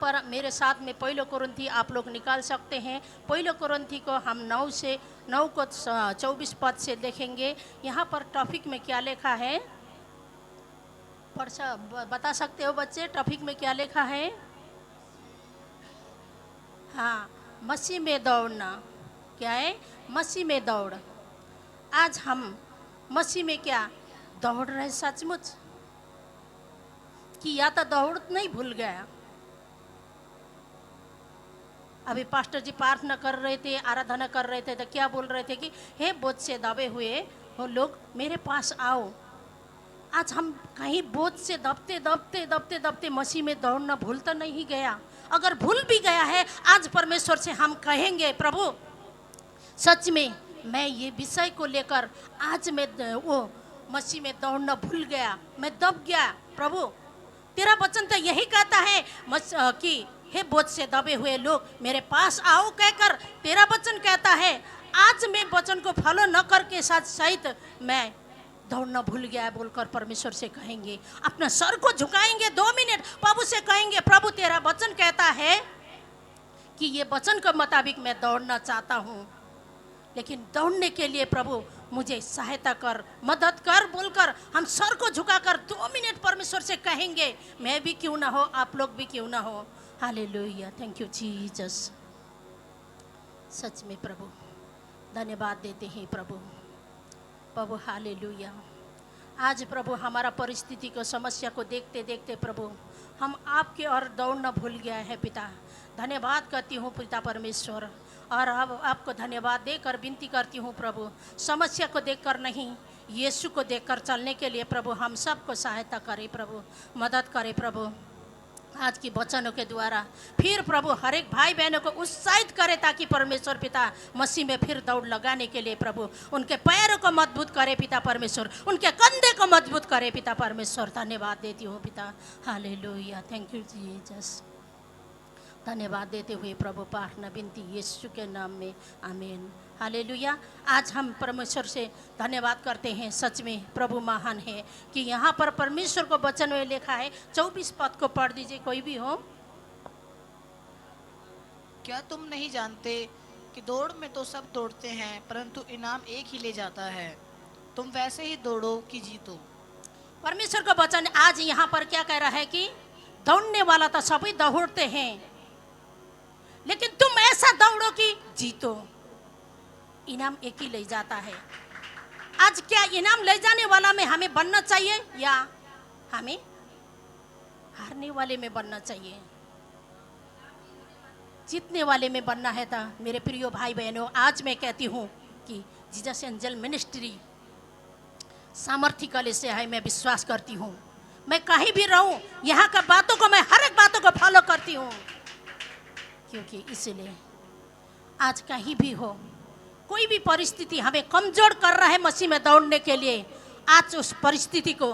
पर मेरे साथ में पहले कुरिन्थी आप लोग निकाल सकते हैं। पहले कुरिन्थी को हम 9 को 24 पद से देखेंगे। यहाँ पर टॉपिक में क्या लिखा है बता सकते हो बच्चे? टॉपिक में क्या लिखा है? हाँ, मसीह में दौड़ना। क्या है? मसीह में दौड़। आज हम मसीह में क्या दौड़ रहे सचमुच, कि या तो दौड़ नहीं भूल गया? अभी पास्टर जी प्रार्थना कर रहे थे, आराधना कर रहे थे, तो क्या बोल रहे थे कि हे बोझ से दबे हुए हो लोग मेरे पास आओ। आज हम कहीं बोझ से दबते दबते दबते दबते मसीह में दौड़ना भूल तो नहीं गया? अगर भूल भी गया है, आज परमेश्वर से हम कहेंगे प्रभु सच में मैं ये विषय को लेकर आज मैं वो मसीह में दौड़ना भूल गया, मैं दब गया। प्रभु तेरा वचन तो यही कहता है कि हे बोझ से दबे हुए लोग मेरे पास आओ कहकर तेरा वचन कहता है। आज मैं वचन को फॉलो न करके साथ सहित मैं दौड़ना भूल गया है बोलकर परमेश्वर से कहेंगे। अपना सर को झुकाएंगे 2 मिनट, प्रभु से कहेंगे प्रभु तेरा वचन कहता है कि ये वचन के मुताबिक मैं दौड़ना चाहता हूँ, लेकिन दौड़ने के लिए प्रभु मुझे सहायता कर, मदद कर बोलकर हम सर को झुकाकर 2 मिनट परमेश्वर से कहेंगे। मैं भी क्यों ना हो, आप लोग भी क्यों ना हो। Hallelujah, thank you Jesus. सच में प्रभु धन्यवाद देते हैं प्रभु हालेलुया। आज प्रभु हमारा परिस्थिति को समस्या को देखते देखते प्रभु हम आपके और दौड़ना भूल गया है पिता। धन्यवाद करती हूँ पिता परमेश्वर, और अब आपको धन्यवाद देकर विनती करती हूँ प्रभु समस्या को देखकर नहीं, यीशु को देखकर चलने के लिए प्रभु हम सबको सहायता करे प्रभु, मदद करे प्रभु। आज की वचनों के द्वारा फिर प्रभु हर एक भाई बहनों को उत्साहित करे, ताकि परमेश्वर पिता मसीह में फिर दौड़ लगाने के लिए प्रभु उनके पैरों को मजबूत करे पिता परमेश्वर, उनके कंधे को मजबूत करे पिता परमेश्वर। धन्यवाद देती हूँ पिता, हालेलुया, थैंक यू जीसस। धन्यवाद देते हुए प्रभु प्रार्थना विनती यीशु के नाम में, आमीन, हालेलुया। आज हम परमेश्वर से धन्यवाद करते हैं। सच में प्रभु महान है कि यहाँ पर परमेश्वर को वचन में लिखा है। 24 पद को पढ़ दीजिए कोई भी हो। क्या तुम नहीं जानते कि दौड़ में तो सब दौड़ते हैं, परंतु इनाम एक ही ले जाता है। तुम वैसे ही दौड़ो कि जीतो। परमेश्वर का वचन आज यहाँ पर क्या कह रहा है कि दौड़ने वाला तो सभी दौड़ते हैं, लेकिन तुम ऐसा दौड़ो कि जीतो। इनाम एक ही ले जाता है। आज क्या इनाम ले जाने वाला में हमें बनना चाहिए या हमें हारने वाले में बनना चाहिए? जीतने वाले में बनना है। था मेरे प्रिय भाई बहनों, आज मैं कहती हूँ कि जीसस एंजल मिनिस्ट्री सामर्थ्य कले से है। मैं विश्वास करती हूँ, मैं कहीं भी रहूं यहाँ का बातों को, मैं हर एक बातों को फॉलो करती हूँ, क्योंकि इसलिए आज कहीं भी हो, कोई भी परिस्थिति हमें कमजोर कर रहा है मसीह में दौड़ने के लिए, आज उस परिस्थिति को,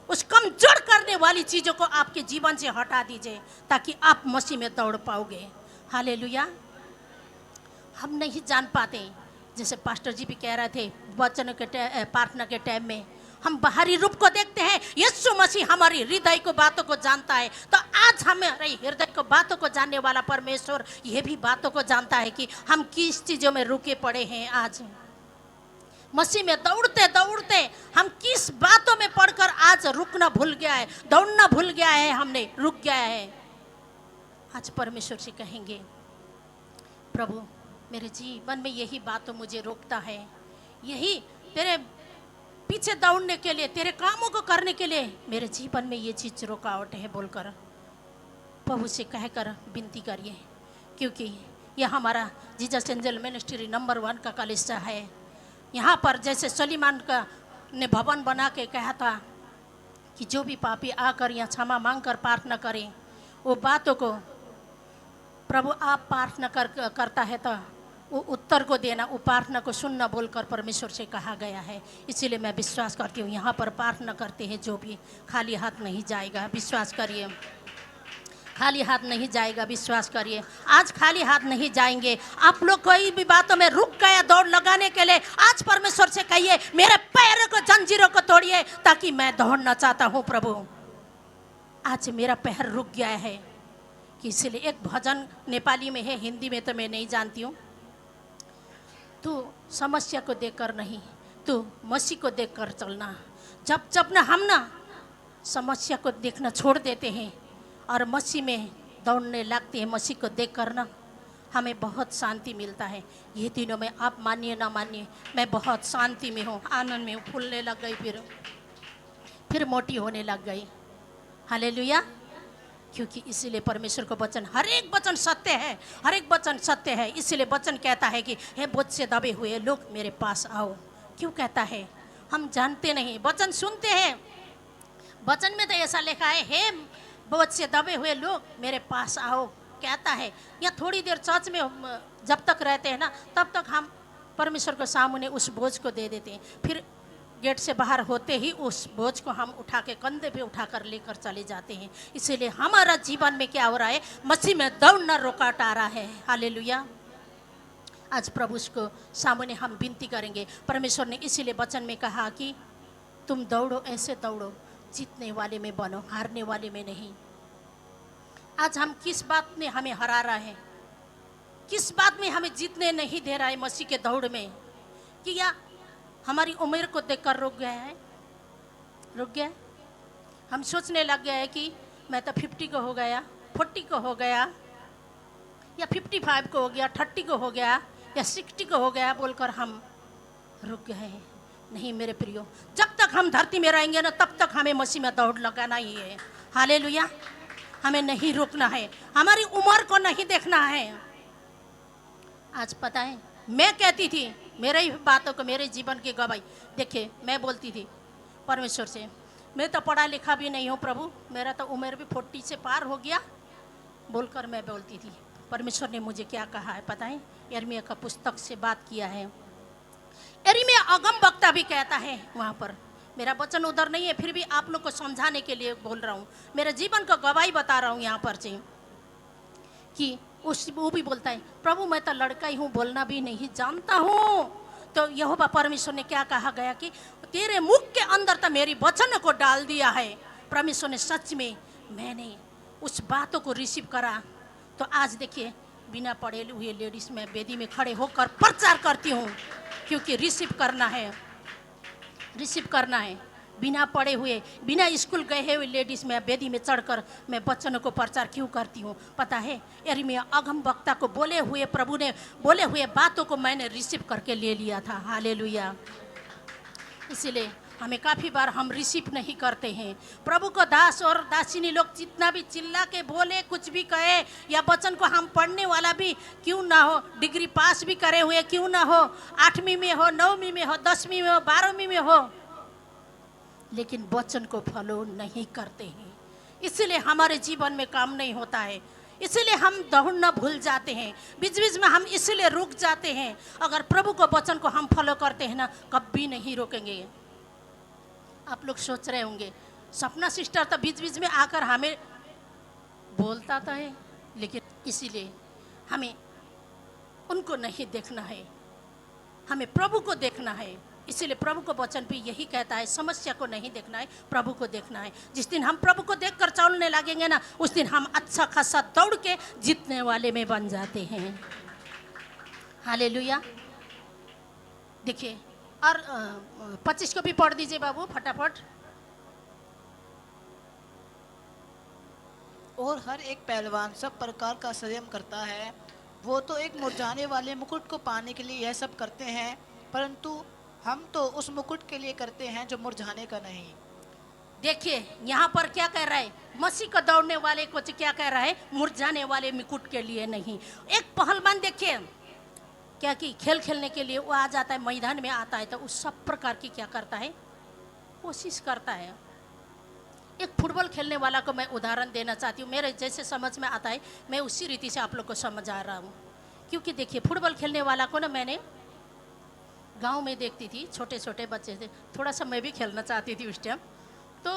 उस कमजोर करने वाली चीज़ों को आपके जीवन से हटा दीजिए, ताकि आप मसीह में दौड़ पाओगे। हालेलुया। हम नहीं जान पाते, जैसे पास्टर जी भी कह रहे थे वचन के प्रार्थना के टाइम में, हम बाहरी रूप को देखते हैं, यीशु मसीह हमारी हृदय को बातों को जानता है। तो आज हमारे हृदय को बातों को जानने वाला परमेश्वर ये भी बातों को जानता है कि हम किस चीज़ों में रुके पड़े हैं। आज मसीह में दौड़ते दौड़ते हम किस बातों में पढ़कर आज रुकना भूल गया है, दौड़ना भूल गया है, हमने रुक गया है। आज परमेश्वर से कहेंगे प्रभु मेरे जीवन में यही बातों मुझे रोकता है, यही तेरे पीछे दौड़ने के लिए, तेरे कामों को करने के लिए मेरे जीवन में ये चीज़ रुकावट है बोलकर प्रभु से कहकर विनती करिए। क्योंकि यह हमारा जीसस एंजल मिनिस्ट्री नंबर 1 का कलीसिया है। यहाँ पर जैसे सलीमान का ने भवन बना के कहा था कि जो भी पापी आकर यहाँ क्षमा मांग कर प्रार्थना करें, वो बातों को प्रभु आप प्रार्थना करता है तो वो उत्तर को देना, वो प्रार्थना को सुनना बोलकर परमेश्वर से कहा गया है। इसीलिए मैं विश्वास करती हूँ यहाँ पर प्रार्थना करते हैं जो भी खाली हाथ नहीं जाएगा, विश्वास करिए, खाली हाथ नहीं जाएगा, विश्वास करिए। आज खाली हाथ नहीं जाएंगे। आप लोग कोई भी बातों में रुक गया दौड़ लगाने के लिए, आज परमेश्वर से कहिए मेरे पैरों को, जंजीरों को तोड़िए, ताकि मैं दौड़ना चाहता हूँ प्रभु। आज मेरा पैर रुक गया है, कि इसलिए एक भजन नेपाली में है, हिंदी में तो मैं नहीं जानती हूँ। तू समस्या को देखकर नहीं, तू मसीह को देखकर चलना। जब जब ना हम ना समस्या को देखना छोड़ देते हैं और मसीह में दौड़ने लगते हैं, मसीह को देखकर ना हमें बहुत शांति मिलता है। ये दिनों में आप मानिए ना मानिए, मैं बहुत शांति में हूँ, आनंद में हूँ, फूलने लग गई, फिर मोटी होने लग गई। हालेलुया। क्योंकि इसीलिए परमेश्वर का वचन, हर एक वचन सत्य है, हर एक वचन सत्य है। इसीलिए वचन कहता है कि हे बोझ से दबे हुए लोग मेरे पास आओ। क्यों कहता है? हम जानते नहीं, वचन सुनते हैं। वचन में तो ऐसा लिखा है, हे बोझ से दबे हुए लोग मेरे पास आओ कहता है। या थोड़ी देर चर्च में जब तक रहते हैं ना, तब तक हम परमेश्वर को सामने उस बोझ को दे देते हैं। फिर गेट से बाहर होते ही उस बोझ को हम उठा के कंधे पे उठाकर लेकर चले जाते हैं। इसीलिए हमारा जीवन में क्या हो रहा है? मसीह में दौड़ना रुकावट आ रहा है। हालेलुया। आज प्रभु को सामने हम विनती करेंगे। परमेश्वर ने इसीलिए वचन में कहा कि तुम दौड़ो, ऐसे दौड़ो, जीतने वाले में बनो, हारने वाले में नहीं। आज हम किस बात में हमें हरा रहा है? किस बात में हमें जीतने नहीं दे रहा है मसीह के दौड़ में? कि या हमारी उम्र को देखकर रुक गया है? रुक गया? हम सोचने लग गए हैं कि मैं तो 50 को हो गया, 40 को हो गया, या 55 को हो गया, 30 को हो गया, या 60 को हो गया बोलकर हम रुक गए हैं। नहीं मेरे प्रियो, जब तक हम धरती में रहेंगे ना, तब तक हमें मसीह में दौड़ लगाना ही है। हालेलुया। हमें नहीं रुकना है, हमारी उम्र को नहीं देखना है। आज पता है, मैं कहती थी, मेरे ही बातों को, मेरे जीवन की गवाही देखिए, मैं बोलती थी परमेश्वर से, मैं तो पढ़ा लिखा भी नहीं हूँ प्रभु, मेरा तो उम्र भी 40 से पार हो गया बोलकर मैं बोलती थी। परमेश्वर ने मुझे क्या कहा है पता है? यिर्मयाह का पुस्तक से बात किया है। यिर्मयाह अगम वक्ता भी कहता है वहाँ पर, मेरा वचन उधर नहीं है, फिर भी आप लोग को समझाने के लिए बोल रहा हूँ, मेरे जीवन का गवाही बता रहा हूँ यहाँ पर से, कि वो भी बोलता है, प्रभु मैं तो लड़का ही हूँ, बोलना भी नहीं जानता हूँ। तो यहोवा परमेश्वर ने क्या कहा गया कि तेरे मुख के अंदर तो मेरी वचन को डाल दिया है। परमेश्वर ने सच में, मैंने उस बातों को रिसीव करा। तो आज देखिए, बिना पढ़े हुए लेडीज में वेदी में खड़े होकर प्रचार करती हूँ, क्योंकि रिसीव करना है, रिसीव करना है। बिना पढ़े हुए, बिना स्कूल गए हुए लेडीज में वेदी में चढ़कर मैं वचनों को प्रचार क्यों करती हूँ पता है? यिर्मयाह अगम वक्ता को बोले हुए, प्रभु ने बोले हुए बातों को मैंने रिसीव करके ले लिया था। हालेलुया। इसीलिए हमें काफ़ी बार हम रिसीव नहीं करते हैं। प्रभु को दास और दासिनी लोग जितना भी चिल्ला के बोले, कुछ भी कहे, या वचन को हम पढ़ने वाला भी क्यों ना हो, डिग्री पास भी करे हुए क्यों ना हो, 8वीं में हो, 9वीं में हो, 10वीं में हो, 12वीं में हो, लेकिन वचन को फॉलो नहीं करते हैं। इसीलिए हमारे जीवन में काम नहीं होता है। इसीलिए हम दौड़ना भूल जाते हैं, बीच बीच में हम इसीलिए रुक जाते हैं। अगर प्रभु को वचन को हम फॉलो करते हैं ना, कभी नहीं रोकेंगे। आप लोग सोच रहे होंगे, सपना सिस्टर तो बीच बीच में आकर हमें बोलता था है, लेकिन इसीलिए हमें उनको नहीं देखना है, हमें प्रभु को देखना है। इसीलिए प्रभु को वचन भी यही कहता है, समस्या को नहीं देखना है, प्रभु को देखना है। जिस दिन हम प्रभु को देखकर चलने लगेंगे ना, उस दिन हम अच्छा खासा दौड़ के जीतने वाले में बन जाते हैं। हालेलुया। देखिए, और 25 को भी पढ़ दीजिए बाबू फटाफट। और हर एक पहलवान सब प्रकार का संयम करता है। वो तो एक मुरझाने वाले मुकुट को पाने के लिए यह सब करते हैं, परंतु हम तो उस मुकुट के लिए करते हैं जो मुरझाने का नहीं। देखिए यहाँ पर क्या कह रहा है? मसीह को दौड़ने वाले को क्या कह रहा है? मुरझाने वाले मुकुट के लिए नहीं। एक पहलवान देखिए क्या कि खेल खेलने के लिए वो आ जाता है, मैदान में आता है तो उस सब प्रकार की क्या करता है? कोशिश करता है। एक फुटबॉल खेलने वाला को मैं उदाहरण देना चाहती हूँ, मेरे जैसे समझ में आता है मैं उसी रीति से आप लोग को समझा रहा हूँ। क्योंकि देखिए, फुटबॉल खेलने वाला को ना मैंने गांव में देखती थी, छोटे छोटे बच्चे थे, थोड़ा सा मैं भी खेलना चाहती थी उस टाइम। तो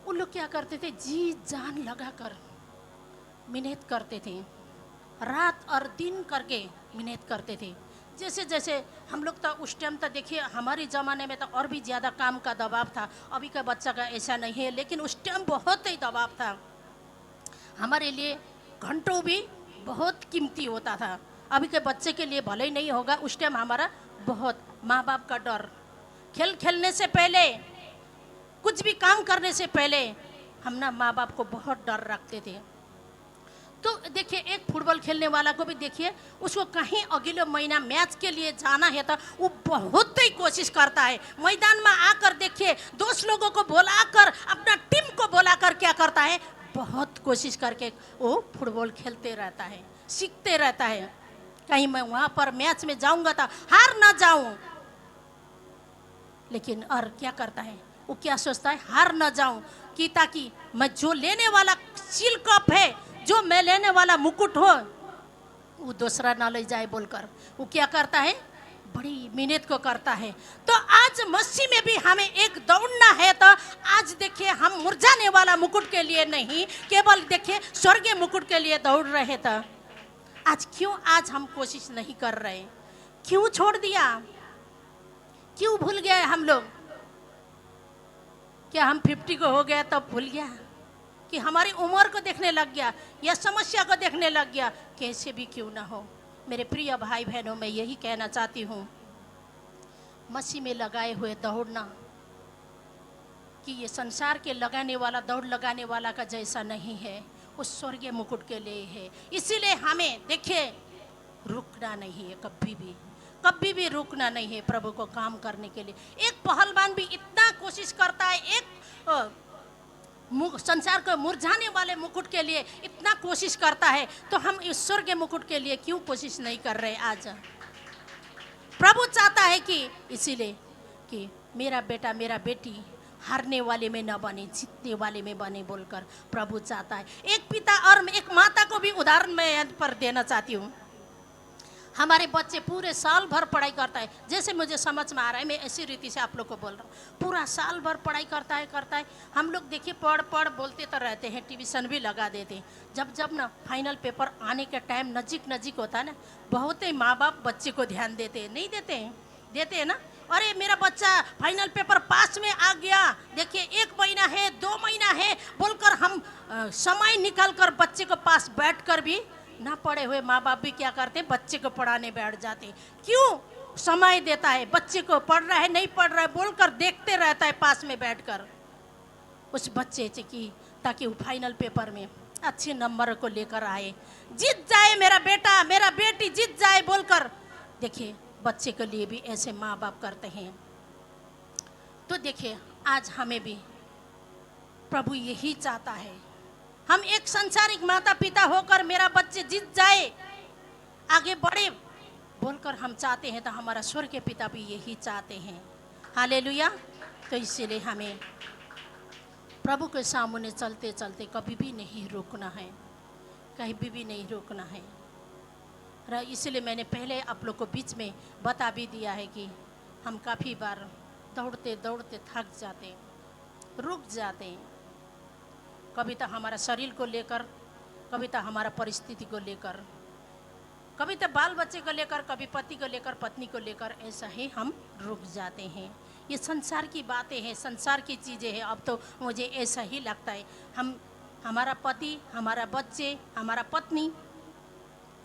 उन लोग क्या करते थे? जी जान लगा कर मेहनत करते थे, रात और दिन करके मेहनत करते थे। जैसे जैसे हम लोग तो उस टाइम तो देखिए, हमारे ज़माने में तो और भी ज़्यादा काम का दबाव था, अभी का बच्चा का ऐसा नहीं है, लेकिन उस टाइम बहुत ही दबाव था। हमारे लिए घंटों भी बहुत कीमती होता था। अभी के बच्चे के लिए भले ही नहीं होगा, उस टाइम हमारा बहुत माँ बाप का डर, खेल खेलने से पहले, कुछ भी काम करने से पहले हम ना माँ बाप को बहुत डर रखते थे। तो देखिए, एक फुटबॉल खेलने वाला को भी देखिए, उसको कहीं अगले महीना मैच के लिए जाना है तो वो बहुत ही कोशिश करता है। मैदान में आकर देखिए, दोस्त लोगों को बुलाकर, अपना टीम को बुलाकर क्या करता है, बहुत कोशिश करके वो फुटबॉल खेलते रहता है, सीखते रहता है। कहीं मैं वहाँ पर मैच में जाऊंगा तो हार ना जाऊं, लेकिन और क्या करता है, वो क्या सोचता है, हार ना जाऊं कि ताकि मैं जो लेने वाला शील्ड कप है, जो मैं लेने वाला मुकुट हो, वो दूसरा ना ले जाए बोलकर वो क्या करता है, बड़ी मेहनत को करता है। तो आज मसीह में भी हमें एक दौड़ना है। तो आज देखिए, हम मुरझाने वाला मुकुट के लिए नहीं, केवल देखिए स्वर्गीय मुकुट के लिए दौड़ रहे थे। आज क्यों आज हम कोशिश नहीं कर रहे, क्यों छोड़ दिया, क्यों भूल गए हम लोग? क्या हम 50 को हो गया तब भूल गया, कि हमारी उम्र को देखने लग गया या समस्या को देखने लग गया? कैसे भी क्यों ना हो मेरे प्रिय भाई बहनों, मैं यही कहना चाहती हूँ, मसीह में लगाए हुए दौड़ना कि ये संसार के लगाने वाला, दौड़ लगाने वाला का जैसा नहीं है, उस स्वर्गीय मुकुट के लिए है। इसीलिए हमें देखिए रुकना नहीं है, कभी भी रुकना नहीं है प्रभु को काम करने के लिए। एक पहलवान भी इतना कोशिश करता है, एक संसार को मुरझाने वाले मुकुट के लिए इतना कोशिश करता है, तो हम ईश्वर के मुकुट के लिए क्यों कोशिश नहीं कर रहे? आज प्रभु चाहता है कि इसीलिए कि मेरा बेटा मेरा बेटी हारने वाले में न बने, जीतने वाले में बने बोलकर प्रभु चाहता है। एक पिता और एक माता को भी उदाहरण मैं यहाँ पर देना चाहती हूँ। हमारे बच्चे पूरे साल भर पढ़ाई करता है, जैसे मुझे समझ में आ रहा है, मैं ऐसी रीति से आप लोग को बोल रहा हूँ। पूरा साल भर पढ़ाई करता है। हम लोग देखिए पढ़ बोलते तो रहते हैं, ट्यूशन भी लगा देते हैं। जब ना फाइनल पेपर आने का टाइम नज़दीक होता है ना, बहुत ही माँ बाप बच्चे को ध्यान देते हैं, नहीं देते हैं ना। अरे मेरा बच्चा फाइनल पेपर पास में आ गया, देखिए 1 महीना है, 2 महीना है बोलकर हम समय निकाल कर बच्चे को पास बैठ कर भी ना पढ़े हुए माँ बाप भी क्या करते हैं, बच्चे को पढ़ाने बैठ जाते हैं। क्यों? समय देता है बच्चे को, पढ़ रहा है नहीं पढ़ रहा है बोलकर देखते रहता है पास में बैठकर उस बच्चे से, कि ताकि वो फाइनल पेपर में अच्छे नंबर को लेकर आए, जीत जाए, मेरा बेटा मेरा बेटी जीत जाए बोलकर। देखिए बच्चे के लिए भी ऐसे माँ बाप करते हैं। तो देखिए आज हमें भी प्रभु यही चाहता है, हम एक संसारिक माता पिता होकर मेरा बच्चे जीत जाए, आगे बढ़े बोलकर हम चाहते हैं, तो हमारा स्वर्ग के पिता भी यही चाहते हैं। हालेलुया। तो इसीलिए हमें प्रभु के सामने चलते चलते कभी भी नहीं रुकना है, कहीं भी नहीं रुकना है। इसलिए मैंने पहले आप लोग को बीच में बता भी दिया है कि हम काफ़ी बार दौड़ते दौड़ते थक जाते, रुक जाते, कभी तो हमारा शरीर को लेकर, कभी तो हमारा परिस्थिति को लेकर, कभी तो बाल बच्चे को लेकर, कभी पति को लेकर, पत्नी को लेकर, ऐसा ही हम रुक जाते हैं। ये संसार की बातें हैं, संसार की चीज़ें हैं। अब तो मुझे ऐसा ही लगता है, हमारा पति, हमारा बच्चे, हमारा पत्नी,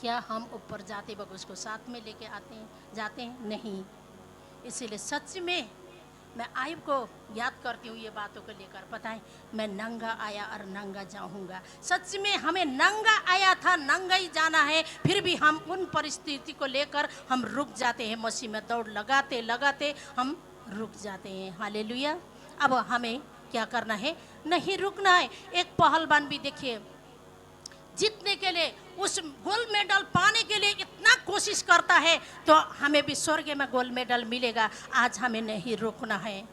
क्या हम ऊपर जाते वक्त उसको साथ में लेके जाते हैं? नहीं। इसीलिए सच में मैं आयुब को याद करती हूँ ये बातों को लेकर। पता है, मैं नंगा आया और नंगा जाऊँगा। सच में हमें नंगा आया था, नंगा ही जाना है, फिर भी हम उन परिस्थिति को लेकर हम रुक जाते हैं। मसीह में दौड़ लगाते लगाते हम रुक जाते हैं। हालेलुया। अब हमें क्या करना है? नहीं रुकना है। एक पहलवान भी देखिए, जीतने के लिए, उस गोल्ड मेडल पाने के लिए इतना कोशिश करता है, तो हमें भी स्वर्ग में गोल्ड मेडल मिलेगा। आज हमें नहीं रुकना है।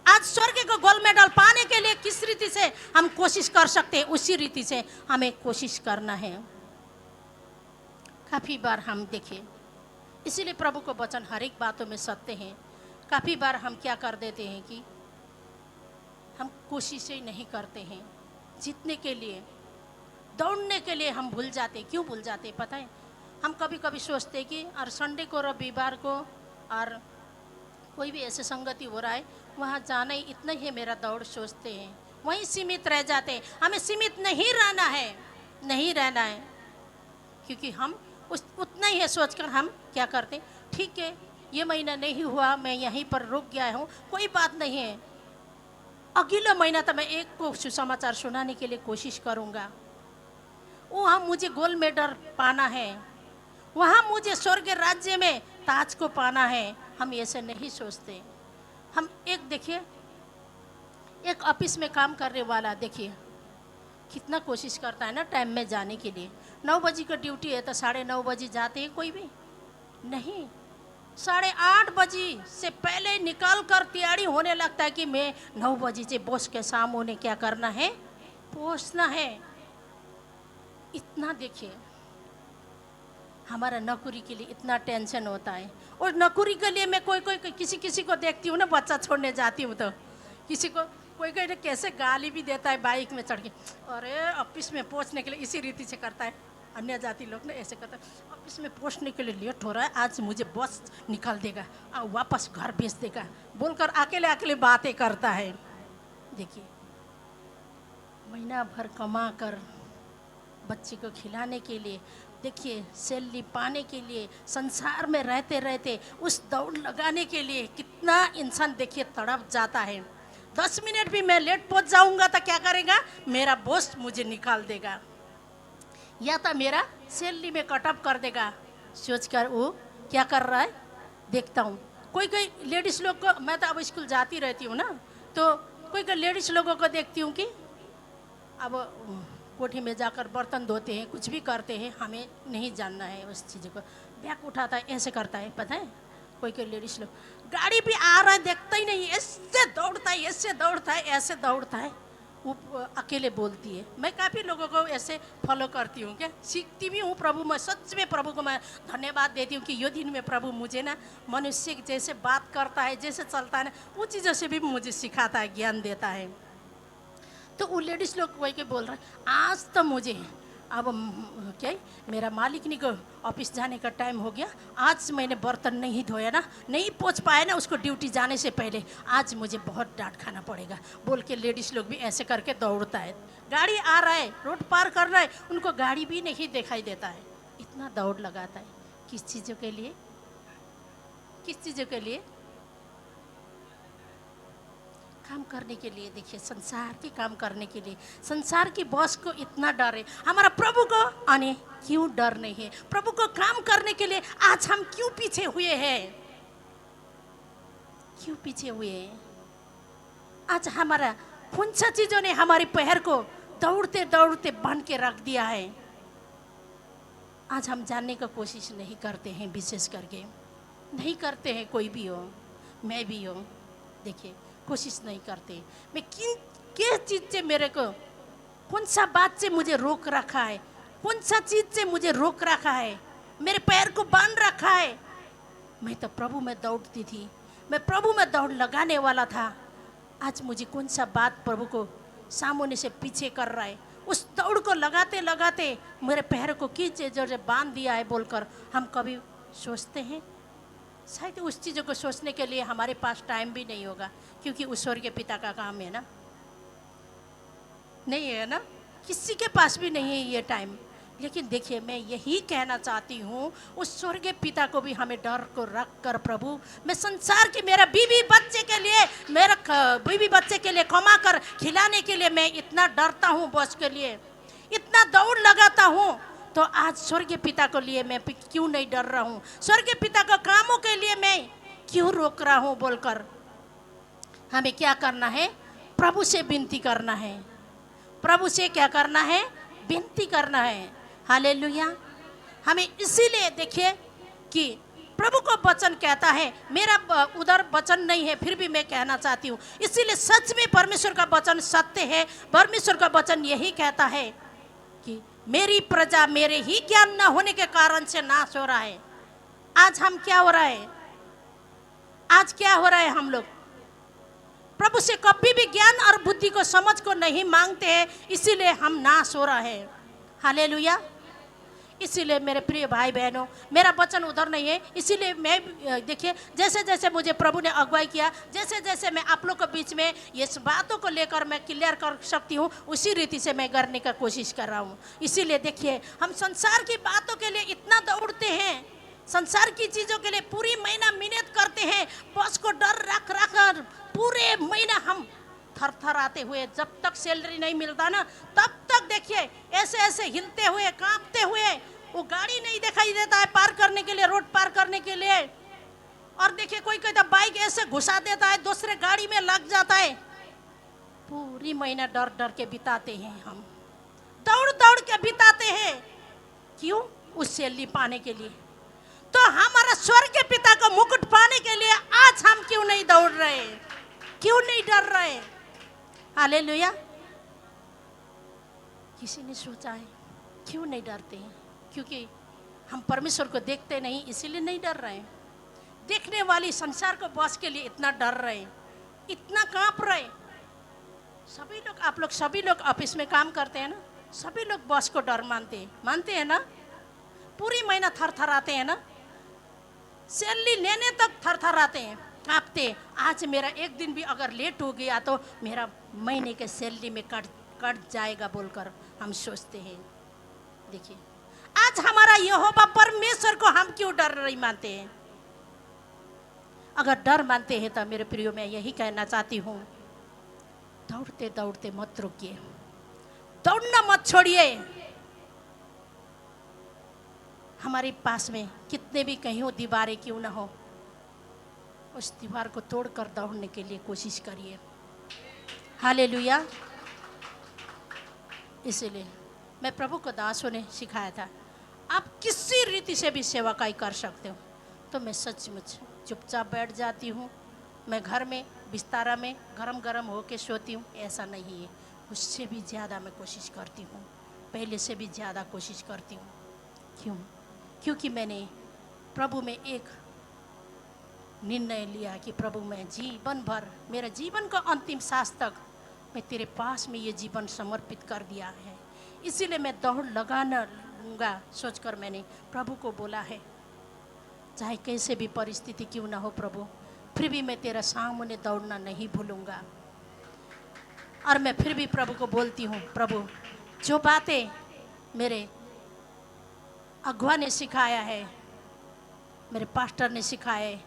आज स्वर्ग को गोल्ड मेडल पाने के लिए किस रीति से हम कोशिश कर सकते हैं, उसी रीति से हमें कोशिश करना है। काफ़ी बार हम देखें, इसीलिए प्रभु को वचन हर एक बातों में सत्य हैं। काफ़ी बार हम क्या कर देते हैं कि हम कोशिशें नहीं करते हैं जीतने के लिए, दौड़ने के लिए हम भूल जाते। क्यों भूल जाते पता है? हम कभी कभी सोचते कि और संडे को, रविवार को, और कोई भी ऐसे संगति हो रहा है वहाँ जाना ही इतना ही मेरा दौड़ सोचते हैं, वहीं सीमित रह जाते हैं। हमें सीमित नहीं रहना है। नहीं रहना है, क्योंकि हम उस उतना ही है सोचकर हम क्या करते, ठीक है ये महीना नहीं हुआ, मैं यहीं पर रुक गया हूँ, कोई बात नहीं है, अगला महीना तो मैं एक को सुसमाचार सुनाने के लिए कोशिश करूँगा। वहाँ मुझे गोल्ड मेडल पाना है, वहाँ मुझे स्वर्ग राज्य में ताज को पाना है। हम ऐसे नहीं सोचते। हम एक देखिए, एक ऑफिस में काम करने वाला देखिए कितना कोशिश करता है ना टाइम में जाने के लिए। 9 बजे का ड्यूटी है तो 9:30 बजे जाते हैं कोई भी नहीं, 8:30 बजे से पहले निकाल कर तैयारी होने लगता है कि मैं 9 बजे से बॉस के सामने क्या करना है, पहुंचना है। इतना देखिए हमारा नौकरी के लिए इतना टेंशन होता है। और नौकरी के लिए मैं कोई किसी को देखती हूँ ना, बच्चा छोड़ने जाती हूँ तो किसी को कोई कैसे गाली भी देता है बाइक में चढ़ के, अरे ऑफिस में पहुँचने के लिए इसी रीति से करता है। अन्य जाति लोग ना ऐसे करता है, ऑफिस में पहुँचने के लिए लेट हो रहा है, आज मुझे बस निकाल देगा, वापस घर भेज देगा बोलकर अकेले बातें करता है। देखिए महीना भर कमा कर बच्चे को खिलाने के लिए, देखिए सैलरी पाने के लिए, संसार में रहते रहते उस दौड़ लगाने के लिए कितना इंसान देखिए तड़प जाता है। 10 मिनट भी मैं लेट पहुंच जाऊंगा तो क्या करेगा, मेरा बॉस मुझे निकाल देगा या तो मेरा सैलरी में कटअप कर देगा। सोचकर वो क्या कर रहा है देखता हूँ। कोई लेडीज़ लोग को, मैं तो अब स्कूल जाती रहती हूँ ना, तो कोई लेडीज़ लोगों को देखती हूँ कि अब कोठी में जाकर बर्तन धोते हैं, कुछ भी करते हैं, हमें नहीं जानना है उस चीज़ को। बैग उठाता है, ऐसे करता है, पता है कोई लेडीज़ लोग गाड़ी भी आ रहा है देखता ही नहीं, ऐसे दौड़ता है, ऐसे दौड़ता है, ऐसे दौड़ता है, वो अकेले बोलती है। मैं काफ़ी लोगों को ऐसे फॉलो करती हूँ, क्या सीखती भी हूँ प्रभु। मैं सच में प्रभु को मैं धन्यवाद देती हूँ कि ये दिन में प्रभु मुझे ना मनुष्य जैसे बात करता है, जैसे चलता है ना, वो चीज़ों से भी मुझे सिखाता है, ज्ञान देता है। तो वो लेडीज़ लोग वही के बोल रहे हैं, आज तो मुझे अब क्या मेरा मालिक ने को ऑफिस जाने का टाइम हो गया, आज मैंने बर्तन नहीं धोया ना, नहीं पहुंच पाया ना उसको ड्यूटी जाने से पहले, आज मुझे बहुत डांट खाना पड़ेगा बोल के लेडीज़ लोग भी ऐसे करके दौड़ता है। गाड़ी आ रहा है, रोड पार कर रहा है, उनको गाड़ी भी नहीं दिखाई देता है, इतना दौड़ लगाता है। किस चीज़ों के लिए, किस चीज़ों के लिए, काम करने के लिए। देखिए संसार के काम करने के लिए, संसार की बॉस को इतना डर है, हमारा प्रभु को आने क्यों डर नहीं है? प्रभु को काम करने के लिए आज हम क्यों पीछे हुए हैं? क्यों पीछे हुए हैं? आज हमारा कौन सा चीजों ने हमारे पैर को दौड़ते दौड़ते बांध के रख दिया है? आज हम जानने का कोशिश नहीं करते हैं, विशेष करके नहीं करते हैं। कोई भी हो, मैं भी हो, देखिए कोशिश नहीं करते। मैं किस चीज़ से मेरे को, कौन सा बात से मुझे रोक रखा है, कौन सा चीज़ से मुझे रोक रखा है, मेरे पैर को बांध रखा है। मैं तो प्रभु में दौड़ती थी, मैं प्रभु में दौड़ लगाने वाला था। आज मुझे कौन सा बात प्रभु को सामने से पीछे कर रहा है? उस दौड़ को लगाते लगाते मेरे पैर को किस चीज़ों से बांध दिया है बोलकर हम कभी सोचते हैं? शायद उस चीज़ों को सोचने के लिए हमारे पास टाइम भी नहीं होगा, क्योंकि उस स्वर्गीय पिता का काम है ना, नहीं है ना, किसी के पास भी नहीं है ये टाइम। लेकिन देखिए मैं यही कहना चाहती हूँ, उस स्वर्गीय पिता को भी हमें डर को रख कर, प्रभु मैं संसार के मेरा बीवी बच्चे के लिए, मेरा बीवी बच्चे के लिए कमा कर खिलाने के लिए मैं इतना डरता हूँ, बॉस के लिए इतना दौड़ लगाता हूँ, तो आज स्वर्गीय पिता को लिए मैं क्यों नहीं डर रहा हूँ? स्वर्गीय पिता को कामों के लिए मैं क्यों रोक रहा हूँ बोलकर हमें क्या करना है? प्रभु से विनती करना है। प्रभु से क्या करना है? विनती करना है। हालेलुया। हमें इसीलिए देखिए कि प्रभु को वचन कहता है, मेरा उधर वचन नहीं है फिर भी मैं कहना चाहती हूँ, इसीलिए सच में परमेश्वर का वचन सत्य है। परमेश्वर का वचन यही कहता है कि मेरी प्रजा मेरे ही ज्ञान न होने के कारण से नाश हो रहा है। आज हम क्या हो रहा है? आज क्या हो रहा है? हम लोग प्रभु से कभी भी ज्ञान और बुद्धि को, समझ को नहीं मांगते हैं, इसीलिए हम नाश हो रहा है। हालेलुया। इसीलिए मेरे प्रिय भाई बहनों, मेरा वचन उधर नहीं है। इसीलिए मैं देखिए, जैसे जैसे मुझे प्रभु ने अगुवाई किया, जैसे जैसे मैं आप लोग के बीच में ये बातों को लेकर मैं क्लियर कर सकती हूँ, उसी रीति से मैं करने का कोशिश कर रहा हूँ। इसीलिए देखिए, हम संसार की बातों के लिए इतना दौड़ते हैं, संसार की चीज़ों के लिए पूरी महीना मेहनत करते हैं, बॉस को डर रख रख कर पूरे महीना हम थर थर आते हुए, जब तक सैलरी नहीं मिलता ना तब तक देखिए ऐसे ऐसे हिलते हुए, कांपते हुए, वो गाड़ी नहीं दिखाई देता है पार करने के लिए, रोड पार करने के लिए। और देखिए कोई कहता बाइक ऐसे घुसा देता है, दूसरे गाड़ी में लग जाता है। पूरी महीना डर डर के बिताते हैं, हम दौड़ दौड़ के बिताते हैं। क्यों? उस सैलरी पाने के लिए। तो हमारा स्वर्ग के पिता का मुकुट पाने के लिए आज हम क्यों नहीं दौड़ रहे, क्यों नहीं डर रहे? हालेलुया। किसी ने सोचा है क्यों नहीं डरते हैं? क्योंकि हम परमेश्वर को देखते नहीं, इसीलिए नहीं डर रहे हैं। देखने वाली संसार को बॉस के लिए इतना डर रहे, इतना कांप रहे। सभी लोग, आप लोग सभी लोग ऑफिस में काम करते हैं ना, सभी लोग बॉस को डर मानते हैं ना। पूरी महीना थर थर आते हैं ना, सैलरी लेने तक थर थर आते हैं, कांपते। आज मेरा एक दिन भी अगर लेट हो गया तो मेरा महीने के सैलरी में कट जाएगा बोलकर हम सोचते हैं। देखिए आज हमारा यहोवा परमेश्वर को हम क्यों डर नहीं मानते हैं? अगर डर मानते हैं तो मेरे प्रियो, मैं यही कहना चाहती हूँ, दौड़ते दौड़ते मत रुकिए, दौड़ना मत छोड़िए। हमारे पास में कितने भी कहीं हो दीवारें क्यों ना हो, उस दीवार को तोड़कर दौड़ने के लिए कोशिश करिए। हालेलुया। इसीलिए मैं प्रभु को दासों ने सिखाया था, आप किसी रीति से भी सेवकाई कर सकते हो। तो मैं सचमुच चुपचाप बैठ जाती हूँ, मैं घर में बिस्तारा में गरम गरम होके सोती हूँ, ऐसा नहीं है। उससे भी ज़्यादा मैं कोशिश करती हूँ, पहले से भी ज़्यादा कोशिश करती हूँ। क्यों? क्योंकि मैंने प्रभु में एक निर्णय लिया कि प्रभु मैं जीवन भर, मेरा जीवन का अंतिम सांस तक मैं तेरे पास में ये जीवन समर्पित कर दिया है। इसीलिए मैं दौड़ लगाना लूँगा सोचकर मैंने प्रभु को बोला है, चाहे कैसे भी परिस्थिति क्यों ना हो प्रभु, फिर भी मैं तेरा सामने दौड़ना नहीं भूलूँगा। और मैं फिर भी प्रभु को बोलती हूँ, प्रभु जो बातें मेरे अगुआ ने सिखाया है, मेरे पास्टर ने सिखाया है,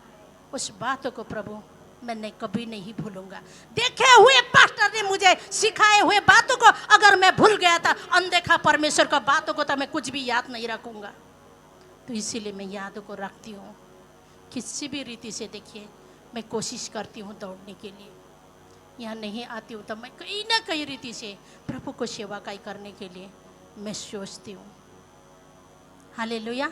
उस बातों को प्रभु मैंने कभी नहीं भूलूंगा। देखे हुए पास्टर ने मुझे सिखाए हुए बातों को अगर मैं भूल गया था, अनदेखा परमेश्वर का बातों को, तो मैं कुछ भी याद नहीं रखूंगा। तो इसीलिए मैं यादों को रखती हूँ, किसी भी रीति से देखिए मैं कोशिश करती हूँ दौड़ने के लिए। यहाँ नहीं आती हूँ तो मैं कहीं ना कहीं रीति से प्रभु को सेवाकाई करने के लिए मैं सोचती हूँ। हालेलुया।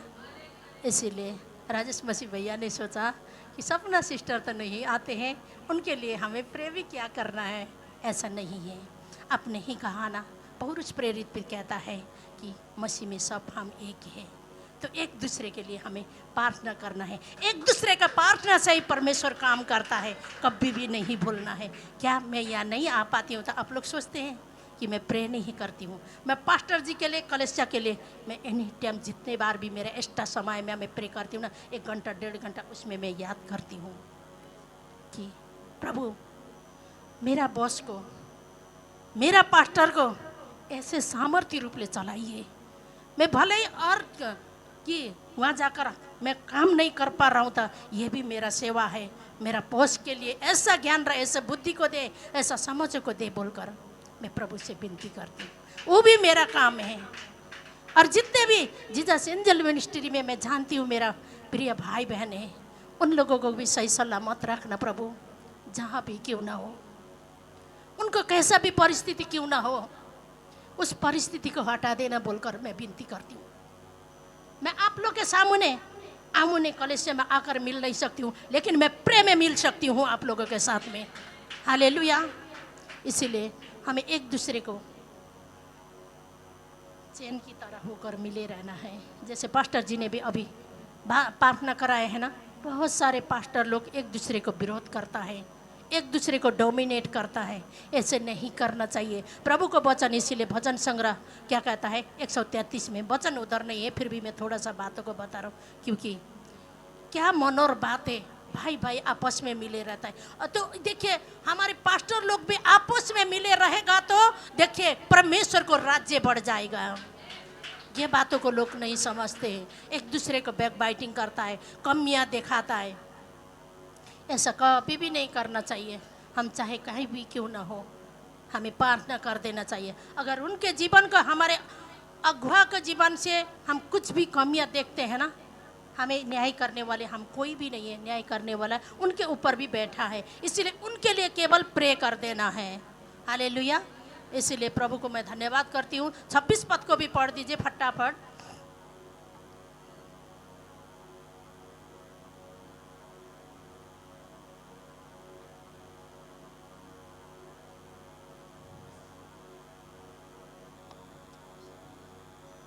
इसीलिए राजेश मसीह भैया ने सोचा कि सपना सिस्टर तो नहीं आते हैं, उनके लिए हमें प्रेरित क्या करना है? ऐसा नहीं है। आपने ही कहा ना, पौरुष प्रेरित भी कहता है कि मसीह में सब हम एक हैं। तो एक दूसरे के लिए हमें प्रार्थना करना है, एक दूसरे का प्रार्थना से ही परमेश्वर काम करता है, कभी भी नहीं भूलना है। क्या मैं यहाँ नहीं आ पाती हूँ तो आप लोग सोचते हैं कि मैं प्रे नहीं करती हूँ? मैं पास्टर जी के लिए, कलेसिया के लिए मैं एनी टाइम जितने बार भी मेरे एक्स्ट्रा समय में मैं प्रे करती हूँ ना, 1 घंटा 1.5 घंटा, उसमें मैं याद करती हूँ कि प्रभु मेरा बॉस को, मेरा पास्टर को ऐसे सामर्थ्य रूप ले चलाइए। मैं भले ही और कि वहाँ जाकर मैं काम नहीं कर पा रहा हूँ तो ये भी मेरा सेवा है, मेरा बॉस के लिए ऐसा ज्ञान रहे, ऐसा बुद्धि को दे, ऐसा समझ को दे बोलकर मैं प्रभु से विनती करती हूँ। वो भी मेरा काम है। और जितने भी जीसस एंजल मिनिस्ट्री में मैं जानती हूँ मेरा प्रिय भाई बहन है, उन लोगों को भी सही सलामत रखना प्रभु, जहाँ भी क्यों ना हो, उनको कैसा भी परिस्थिति क्यों ना हो, उस परिस्थिति को हटा देना बोलकर मैं विनती करती हूँ। मैं आप लोग के सामने आमने कलेसिया में आकर मिल नहीं सकती हूँ, लेकिन मैं प्रेम में मिल सकती हूँ आप लोगों के साथ में। हालेलुया। इसीलिए हमें एक दूसरे को चैन की तरह होकर मिले रहना है। जैसे पास्टर जी ने भी अभी प्रार्थना कराए है ना, बहुत सारे पास्टर लोग एक दूसरे को विरोध करता है, एक दूसरे को डोमिनेट करता है। ऐसे नहीं करना चाहिए। प्रभु को वचन, इसीलिए भजन संग्रह क्या कहता है 133 में, वचन उधर नहीं है फिर भी मैं थोड़ा सा बातों को बता रहा हूँ, क्योंकि क्या मनोर बात है, भाई भाई आपस में मिले रहता है। तो देखिए हमारे पास्टर लोग भी आपस में मिले रहेगा तो देखिए परमेश्वर को राज्य बढ़ जाएगा। ये बातों को लोग नहीं समझते हैं। एक दूसरे को बैक बाइटिंग करता है, कमियां दिखाता है। ऐसा कभी भी नहीं करना चाहिए। हम चाहे कहीं भी क्यों ना हो, हमें प्रार्थना कर देना चाहिए। अगर उनके जीवन का, हमारे अगुआ के जीवन से हम कुछ भी कमियां देखते हैं ना, हमें न्याय करने वाले हम कोई भी नहीं है, न्याय करने वाला उनके ऊपर भी बैठा है। इसीलिए उनके लिए केवल प्रे कर देना है। हालेलुया। इसीलिए प्रभु को मैं धन्यवाद करती हूँ। 26 पद को भी पढ़ दीजिए फटाफट।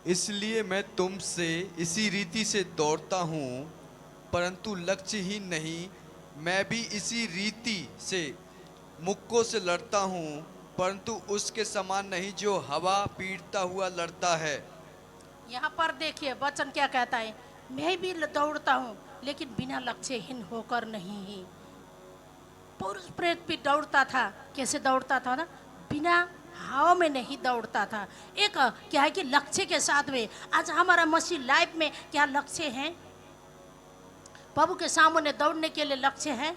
इसलिए मैं तुमसे इसी रीति से दौड़ता हूँ, परंतु लक्ष्यहीन नहीं। मैं भी इसी रीति से मुक्कों से लड़ता हूँ, परंतु उसके समान नहीं जो हवा पीटता हुआ लड़ता है। यहाँ पर देखिए वचन क्या कहता है, मैं भी दौड़ता हूँ लेकिन बिना लक्ष्यहीन होकर नहीं। पुरुष प्रेत भी दौड़ता था। कैसे दौड़ता था ना, बिना हवा में नहीं दौड़ता था। एक क्या है कि लक्ष्य के साथ में। आज हमारा मसीह लाइफ में क्या लक्ष्य है? प्रभु के सामने दौड़ने के लिए लक्ष्य है?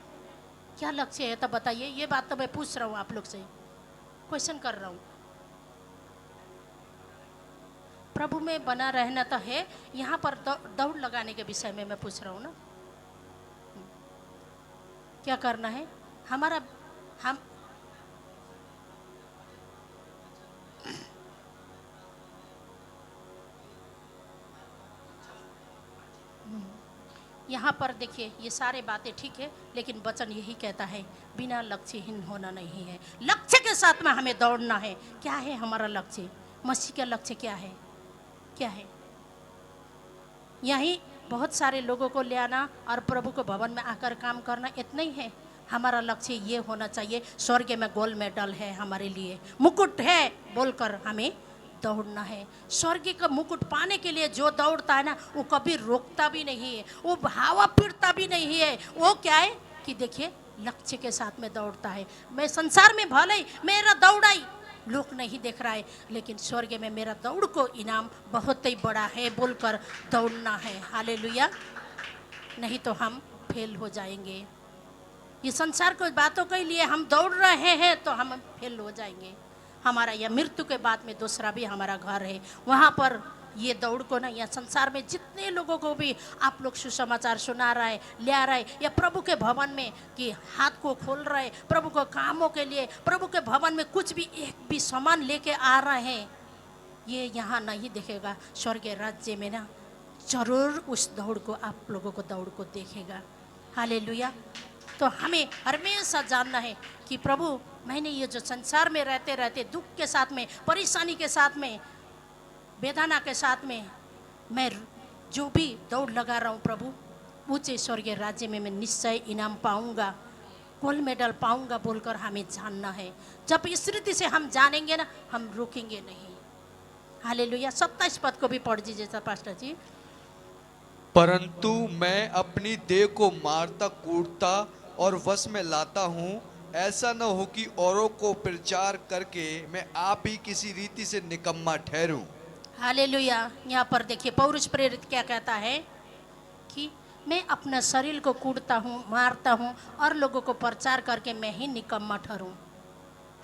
क्या लक्ष्य है तो बताइए। ये बात तो मैं पूछ रहा हूँ आप लोग से, क्वेश्चन कर रहा हूँ। प्रभु में बना रहना तो है, यहाँ पर दौड़ लगाने के विषय में मैं पूछ रहा हूँ ना। क्या करना है हमारा? हम यहाँ पर देखिए ये सारे बातें ठीक है, लेकिन वचन यही कहता है बिना लक्ष्यहीन होना नहीं है। लक्ष्य के साथ में हमें दौड़ना है। क्या है हमारा लक्ष्य? मसीह का लक्ष्य क्या है? क्या है? यही बहुत सारे लोगों को ले आना और प्रभु को भवन में आकर काम करना, इतना ही है। हमारा लक्ष्य ये होना चाहिए, स्वर्ग में गोल्ड मेडल है हमारे लिए, मुकुट है बोलकर हमें दौड़ना है। स्वर्ग का मुकुट पाने के लिए जो दौड़ता है ना, वो कभी रोकता भी नहीं है, वो हवा पीटता भी नहीं है। वो क्या है कि देखिए लक्ष्य के साथ में दौड़ता है। मैं संसार में भले ही मेरा दौड़ाई लोग नहीं देख रहा है, लेकिन स्वर्ग में मेरा दौड़ को इनाम बहुत ही बड़ा है बोलकर दौड़ना है। हालेलुया। नहीं तो हम फेल हो जाएंगे। ये संसार को बातों के लिए हम दौड़ रहे हैं तो हम फेल हो जाएंगे। हमारा यह मृत्यु के बाद में दूसरा भी हमारा घर है, वहाँ पर ये दौड़ को ना, या संसार में जितने लोगों को भी आप लोग सुसमाचार सुना रहा है, ले आ रहा है, या प्रभु के भवन में कि हाथ को खोल रहे प्रभु को कामों के लिए, प्रभु के भवन में कुछ भी एक भी सामान लेके आ रहे हैं, ये यहाँ नहीं दिखेगा। स्वर्गीय राज्य में ना जरूर उस दौड़ को, आप लोगों को दौड़ को देखेगा। हालेलुया। तो हमें हमेशा जानना है कि प्रभु मैंने ये जो संसार में रहते रहते दुख के साथ में, परेशानी के साथ में, वेदना के साथ में मैं जो भी दौड़ लगा रहा हूँ प्रभु, ऊंचे स्वर्गीय राज्य में मैं निश्चय इनाम पाऊंगा, गोल्ड मेडल पाऊंगा बोलकर हमें जानना है। जब इस रीति से हम जानेंगे ना, हम रुकेंगे नहीं। हालेलुया। 27 पद को भी पढ़ दीजिए पास्टर जी। परंतु मैं अपनी देह को मारता कूटता और वश में लाता हूँ, ऐसा न हो कि औरों को प्रचार करके मैं आप ही किसी रीति से निकम्मा ठहरूं। हालेलुया। यहाँ पर देखिए पौरुष प्रेरित क्या कहता है कि मैं अपना शरीर को कूटता हूँ, मारता हूँ और लोगों को प्रचार करके मैं ही निकम्मा ठहरूं।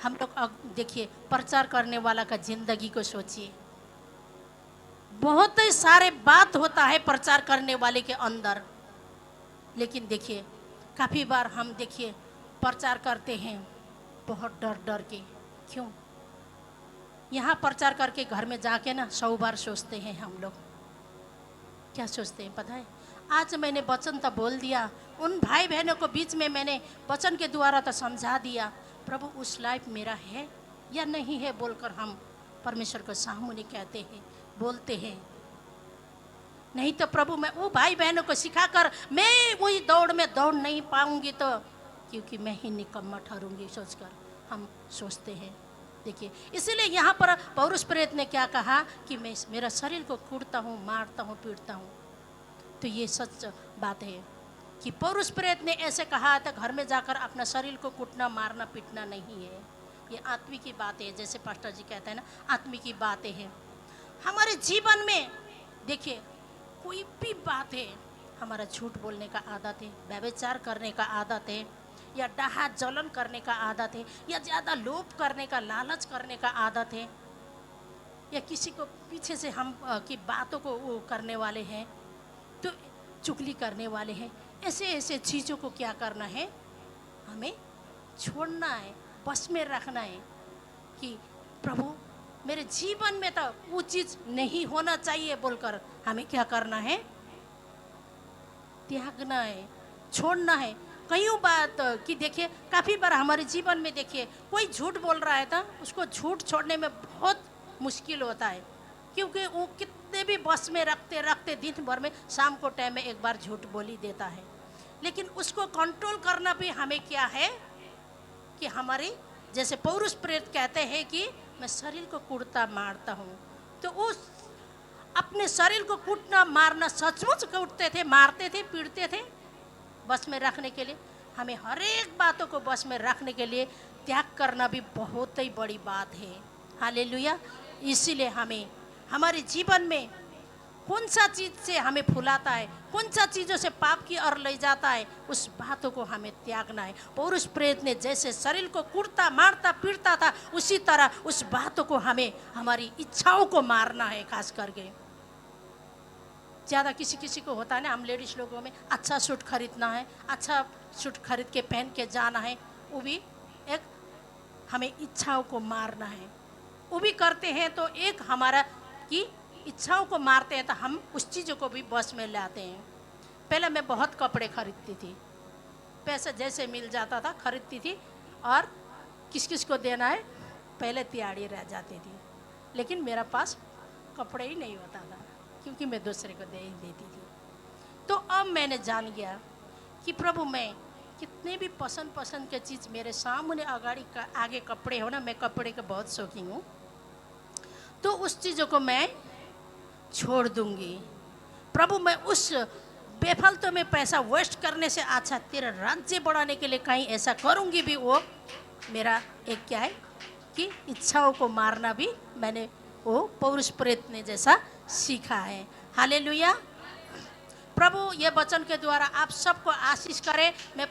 हम लोग अब देखिए प्रचार करने वाला का जिंदगी को सोचिए। बहुत ही सारे बात होता है प्रचार करने वाले के अंदर, लेकिन देखिए काफ़ी बार हम देखिए प्रचार करते हैं बहुत डर डर के। क्यों? यहाँ प्रचार करके घर में जाके ना 100 बार सोचते हैं हम लोग। क्या सोचते हैं पता है? आज मैंने वचन तो बोल दिया, उन भाई बहनों को बीच में मैंने वचन के द्वारा तो समझा दिया, प्रभु उस लाइफ मेरा है या नहीं है बोलकर हम परमेश्वर को सामने कहते हैं, बोलते हैं। नहीं तो प्रभु मैं वो भाई बहनों को सिखाकर मैं वही दौड़ में दौड़ नहीं पाऊंगी तो क्योंकि मैं ही निकम्मा ठहरूंगी सोचकर हम सोचते हैं। देखिए, इसीलिए यहाँ पर पौरुष प्रेरित ने क्या कहा कि मैं मेरा शरीर को कूटता हूँ, मारता हूँ, पीटता हूँ। तो ये सच बात है कि पौरुष प्रेरित ने ऐसे कहा था, घर में जाकर अपना शरीर को कूटना, मारना, पीटना नहीं है। ये आत्मिक की बात है, जैसे पास्टर जी कहते हैं ना, आत्मिक की बातें हैं। हमारे जीवन में देखिए, कोई भी बात है, हमारा झूठ बोलने का आदत है, व्यभिचार करने का आदत है, या डाहा जलन करने का आदत है, या ज़्यादा लोभ करने का, लालच करने का आदत है, या किसी को पीछे से हम की बातों को वो करने वाले हैं, तो चुगली करने वाले हैं। ऐसे ऐसे चीज़ों को क्या करना है, हमें छोड़ना है, बस में रखना है कि प्रभु मेरे जीवन में तो वो चीज़ नहीं होना चाहिए बोलकर हमें क्या करना है, त्यागना है, छोड़ना है। कई बात कि देखिए, काफ़ी बार हमारे जीवन में देखिए, कोई झूठ बोल रहा है तो उसको झूठ छोड़ने में बहुत मुश्किल होता है, क्योंकि वो कितने भी बस में रखते रखते दिन भर में शाम को टाइम में एक बार झूठ बोल ही देता है। लेकिन उसको कंट्रोल करना भी हमें क्या है कि हमारी, जैसे पौरुष प्रेरित कहते हैं कि मैं शरीर को कूटता मारता हूँ, तो उस अपने शरीर को कूटना मारना, सचमुच कूटते थे, मारते थे, पीटते थे, बस में रखने के लिए हमें हर एक बातों को बस में रखने के लिए त्याग करना भी बहुत ही बड़ी बात है। हालेलुया। इसीलिए हमें हमारे जीवन में कौन सा चीज़ से हमें फुलाता है, कौन सा चीज़ों से पाप की ओर ले जाता है, उस बातों को हमें त्यागना है। पौरुष प्रेरित ने जैसे शरीर को कूटता, मारता, पीटता था, उसी तरह उस बातों को हमें, हमारी इच्छाओं को मारना है। खास करके ज़्यादा किसी किसी को होता है ना, हम लेडीज़ लोगों में अच्छा सूट खरीदना है, अच्छा सूट खरीद के पहन के जाना है, वो भी एक हमें इच्छाओं को मारना है। वो भी करते हैं तो एक हमारा कि इच्छाओं को मारते हैं तो हम उस चीज़ों को भी बस में लाते हैं। पहले मैं बहुत कपड़े खरीदती थी, पैसा जैसे मिल जाता था खरीदती थी, और किस किस को देना है पहले तैयारी रह जाती थी, लेकिन मेरा पास कपड़े ही नहीं होता था, क्योंकि मैं दूसरे को दे ही देती थी। तो अब मैंने जान गया कि प्रभु, मैं कितने भी पसंद के चीज़ मेरे सामने आगे कपड़े हो ना, मैं कपड़े का बहुत शौकीन हूँ, तो उस चीज़ों को मैं छोड़ दूंगी। प्रभु, मैं उस बेफालतू में पैसा वेस्ट करने से अच्छा तेरा राज्य बढ़ाने के लिए कहीं ऐसा करूंगी भी। वो मेरा एक क्या है कि इच्छाओं को मारना भी मैंने वो पौरुष प्रेरित ने जैसा सीखा है। हालेलुया। प्रभु ये वचन के द्वारा आप सबको आशीष करे। मैं